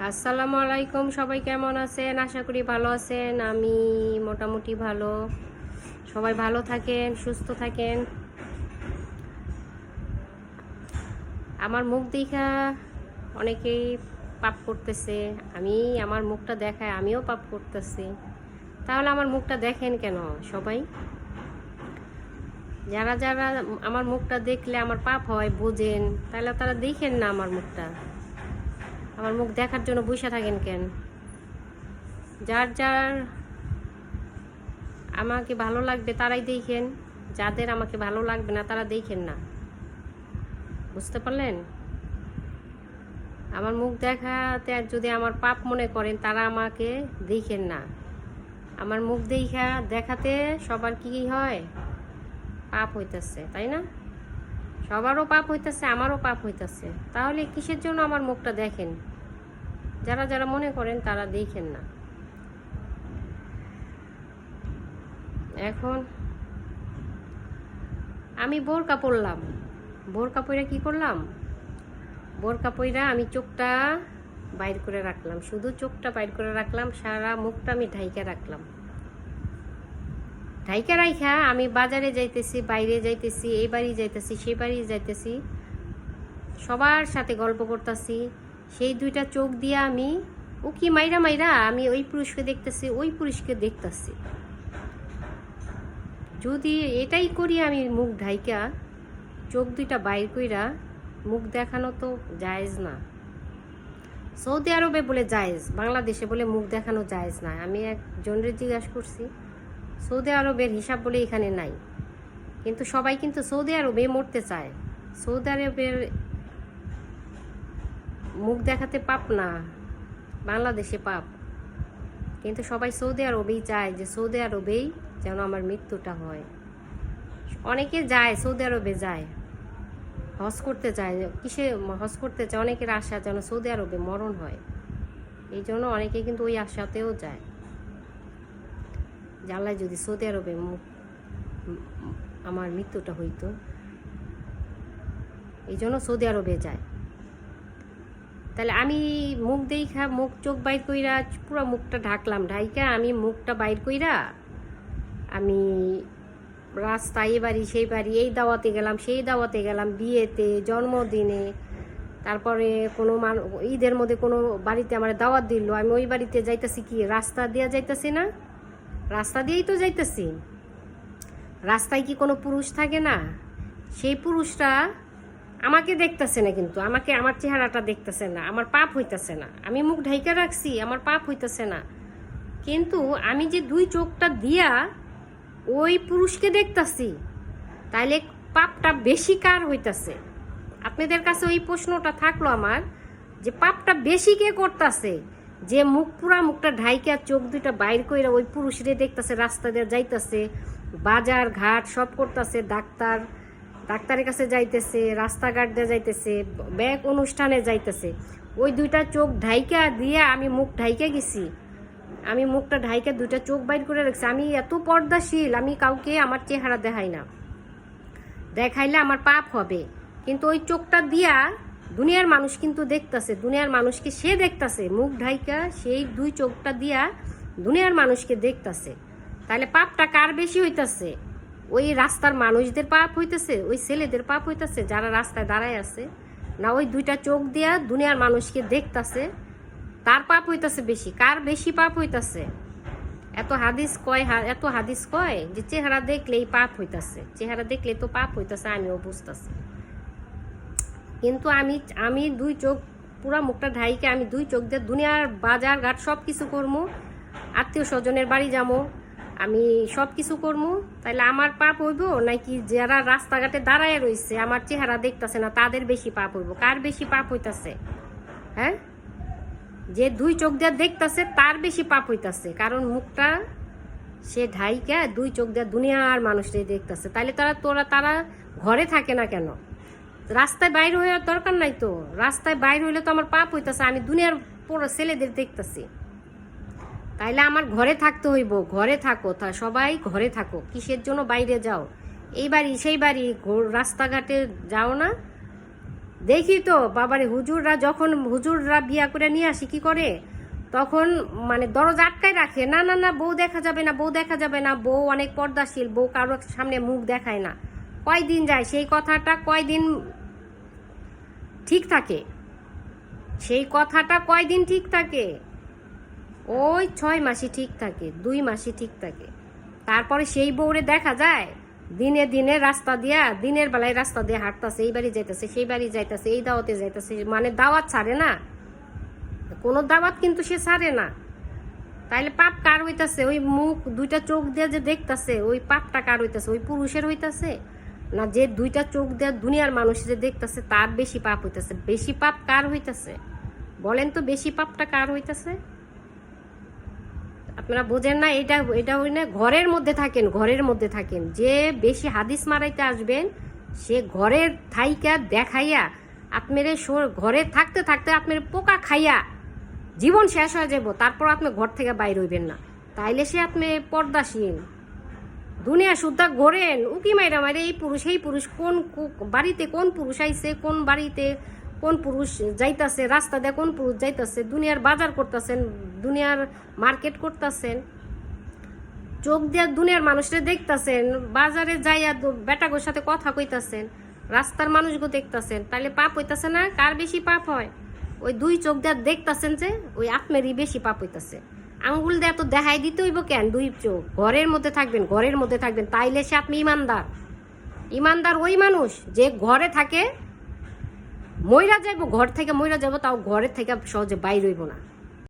আসসালামু আলাইকুম, সবাই কেমন আছেন? আশা করি ভালো আছেন। আমি মোটামুটি ভালো। সবাই ভালো থাকেন, সুস্থ থাকেন। আমার মুখ দেখা অনেকেই পাপ করতেছে। আমার মুখটা দেখায় আমিও পাপ করতেছি। তাহলে আমার মুখটা দেখেন কেন সবাই? যারা যারা আমার মুখটা দেখলে আমার পাপ হয় বোঝেন, তাহলে তারা দেখেন না আমার মুখটা। আমার মুখ দেখার জন্য বসে থাকেন কেন? যার যার আমাকে ভালো লাগবে তারাই দেখেন, যাদের আমাকে ভালো লাগবে না তারা দেখেন না। বুঝতে পারলেন? আমার মুখ দেখাতে যদি আমার পাপ মনে করেন তারা আমাকে দেখেন না। আমার মুখ দেখাতে সবার কি হয়? পাপ হইতেছে, তাই না? সবারও পাপ হইতেছে, আমারও পাপ হইতেছে। তাহলে কিসের জন্য আমার মুখটা দেখেন? যারা যারা মনে করেন তারা দেখেন না। এখন আমি বোরকা পরলাম। বোরকা পরে কি করলাম? বোরকা পইরা আমি চোখটা বাইর করে রাখলাম, শুধু চোখটা বাইর করে রাখলাম, সারা মুখটা আমি ঢাইকা রাখলাম। ঢাইকা রাইখা আমি বাজারে যাইতেছি, বাইরে যাইতেছি, এই বাড়ি যাইতেছি, সেই বাড়ি যাইতেছি, সবার সাথে গল্প করতেছি। সেই দুইটা চোখ দিয়ে আমি উকি মাইরা মাইরা আমি ওই পুরুষকে দেখতেছি, ওই পুরুষকে দেখতেছি। যদি এটাই করি আমি মুখ ঢাইকা, চোখ দুইটা বাইর কইরা, মুখ দেখানো তো জায়েজ না। সৌদি আরবে বলে জায়েজ, বাংলাদেশে বলে মুখ দেখানো জায়েজ না। আমি একজনের জিজ্ঞাসা করছি, সৌদি আরবের হিসাব বলে এখানে নাই। কিন্তু সবাই কিন্তু সৌদি আরবে মরতে চায়। সৌদি আরবের মুখ দেখাতে পাপ না, বাংলাদেশে পাপ। কিন্তু সবাই সৌদি আরবেই চায় যে সৌদি আরবেই যেন আমার মৃত্যুটা হয়। অনেকে যায়, সৌদি আরবে যায়, হজ করতে চায়। কিসে হজ করতে চায়? অনেকের আশা যেন সৌদি আরবে মরণ হয়। এই জন্য অনেকে কিন্তু ওই আশাতেও যায়, জানলায় যদি সৌদি আরবে আমার মৃত্যুটা হইতো। এই জন্য সৌদি আরবে যায়। তাহলে আমি মুখ দেখা, মুখ চোখ বাইর কইরা পুরো মুখটা ঢাকলাম। ঢাইকা আমি মুখটা বাইর কইরা আমি রাস্তায় এ বাড়ি সেই বাড়ি, এই দাওয়াতে গেলাম, সেই দাওয়াতে গেলাম, বিয়েতে, জন্মদিনে, তারপরে কোনো ঈদের মধ্যে কোনো বাড়িতে আমার দাওয়াত দিল, আমি ওই বাড়িতে যাইতেছি। কি রাস্তা দিয়ে যাইতেছি না? রাস্তা দিয়েই তো যাইতেছি। রাস্তায় কি কোনো পুরুষ থাকে না? সেই পুরুষরা আমাকে দেখতেছে না, কিন্তু আমাকে আমার চেহারাটা দেখতেছে না, আমার পাপ হইতেছে না। আমি মুখ ঢাইকা রাখছি, আমার পাপ হইতেছে না। কিন্তু আমি যে দুই চোখটা দিয়া ওই পুরুষকে দেখতেছি, তাইলে পাপটা বেশি কার হইতেছে? আপনাদের কাছে ওই প্রশ্নটা থাকলো আমার, যে পাপটা বেশি কে করতেছে? যে পুরা মুখটা ঢাইকা চোখ দুইটা বাইর কইরা ওই পুরুষরে দেখতেছে, রাস্তা দিয়ে যাইতেছে, বাজার ঘাট সব করতেছে, ডাক্তারের কাছে যাইতেছে, রাস্তাঘাট দিয়ে যাইতেছে, ব্যাগ অনুষ্ঠানে যাইতেছে, ওই দুইটা চোখ ঢাইকা দিয়ে আমি মুখ ঢাইকা গেছি। আমি মুখটা ঢাইকা দুইটা চোখ বাইর করে রাখছি। আমি এত পর্দাশীল, আমি কাউকে আমার চেহারা দেখাই না। দেখাইলে আমার পাপ হবে। কিন্তু ওই চোখটা দিয়া দুনিয়ার মানুষ কিন্তু দেখতেছে, দুনিয়ার মানুষকে সে দেখতেছে, মুখ ঢাইকা সেই দুই চোখটা দিয়া দুনিয়ার মানুষকে দেখতেছে। তাহলে পাপটা কার বেশি হইতেছে? ওই রাস্তার মানুষদের পাপ হইতেছে, ওই ছেলেদের পাপ হইতেছে যারা রাস্তায় দাঁড়ায় আছে, না ওই দুইটা চোখ দিয়া দুনিয়ার মানুষকে দেখতেছে তার পাপ হইতেছে বেশি? কার বেশি পাপ হইতেছে? এত হাদিস কয় যে চেহারা দেখলেই পাপ হইতেছে, চেহারা দেখলে তো পাপ হইতেছে, আমিও বুঝতেছি। কিন্তু আমি দুই চোখ পুরা মুখটা ঢাইকে আমি দুই চোখ দিয়ে দুনিয়ার বাজার ঘাট সব কিছু করবো, আত্মীয় স্বজনের বাড়ি যাবো, আমি সব কিছু করবো। তাইলে আমার পাপ হইব নাকি যারা রাস্তাঘাটে দাঁড়ায় রয়েছে আমার চেহারা দেখতেছে না তাদের বেশি পাপ হইব? কার বেশি পাপ হইতেছে? হ্যাঁ, যে দুই চোখ দিয়ে দেখতেছে তার বেশি পাপ হইতেছে, কারণ মুখটা সে ঢাইকা দুই চোখ দিয়ে দুনিয়ার মানুষটাই দেখতেছে। তাইলে তারা ঘরে থাকে না কেন? রাস্তায় বাইর হয়ে দরকার নাই তো। রাস্তায় বাইর হইলে তো আমার পাপ হইতেছে, আমি দুনিয়ার পুরো ছেলেদের দেখতেছি। তাইলে আমার ঘরে থাকতে হইব। ঘরে থাকো, সবাই ঘরে থাকো। কিসের জন্য বাইরে যাও? এই বাড়ি সেই বাড়ি রাস্তাঘাটে যাও না, দেখি তো বাবারে, হুজুররা বিয়া করে নিয়ে আসি কি করে, তখন মানে দরজা আটকায় রাখে, না না না বউ দেখা যাবে না, বউ দেখা যাবে না, বউ অনেক পর্দাশীল, বউ কারোর সামনে মুখ দেখায় না। কয়দিন যায় সেই কথাটা, কয়দিন ঠিক থাকে সেই কথাটা, কয়দিন ঠিক থাকে? ওই 6 মাসই ঠিক থাকে, 2 মাসই ঠিক থাকে। তারপরে সেই বউরে দেখা যায় দিনে দিনে রাস্তা দিয়া, দিনের বেলায় রাস্তা দিয়ে হাঁটতেছে, এই বাড়ি যাইতেছে, সেই বাড়ি যাইতেছে, এই দাওয়াতে যাইতেছে, মানে দাওয়াত ছাড়ে না, কোনো দাওয়াত কিন্তু সে ছাড়ে না। তাইলে পাপ কার হইতাছে? ওই মুখ দুইটা চোখ দিয়ে যে দেখতাছে, ওই পাপটা কার হইতাছে? ওই পুরুষের হইতাছে, না যে দুইটা চোখ দিয়ে দুনিয়ার মানুষ যে দেখতাছে তার বেশি পাপ হইতাছে? বেশি পাপ কার হইতাছে বলেন তো? বেশি পাপটা কার হইতাছে? আপনারা বোঝেন না? এটা হই না, ঘরের মধ্যে থাকেন, ঘরের মধ্যে থাকেন। যে বেশি হাদিস মারাইতে আসবেন সে ঘরের থাইকা দেখাইয়া আপনার ঘরে থাকতে থাকতে আপনার পোকা খাইয়া জীবন শেষ হয়ে যাব, তারপর আপনি ঘর থেকে বাইর হইবেন না। তাইলে সে আপনি পর্দাশীল। দুনিয়া সুদ্ধা ঘোরেন উকি মাইরা মাইরা, এই পুরুষ এই পুরুষ, কোন বাড়িতে কোন পুরুষ আইছে, কোন বাড়িতে কোন পুরুষ যাইতাছে, রাস্তা দিয়ে কোন পুরুষ যাইতাছে, দুনিয়ার বাজার করতেছেন, দুনিয়ার মার্কেট করতেছেন, চোখ দিয়ে দুনিয়ার মানুষরে দেখতাছেন, বাজারে যাইয়া বেটাগোর সাথে কথা কইতাছেন, রাস্তার মানুষগো দেখতাছেন, তাইলে পাপ হইতাছে না? কার বেশি পাপ হয়? ওই 2 চোখ দিয়ে দেখতাছেন যে, ওই আপনারই বেশি পাপ হইতাছে। আঙ্গুল দিয়ে তো দেখাই দিতে হইব কেন? 2 চোখ। ঘরের মধ্যে থাকবেন, ঘরের মধ্যে থাকবেন, তাইলে সে আপনি ইমানদার। ইমানদার ওই মানুষ যে ঘরে থাকে, মইরা যাইব, ঘর থেকে মইরা যাব, তাও ঘরের থেকে সহজে বাইর হইব না।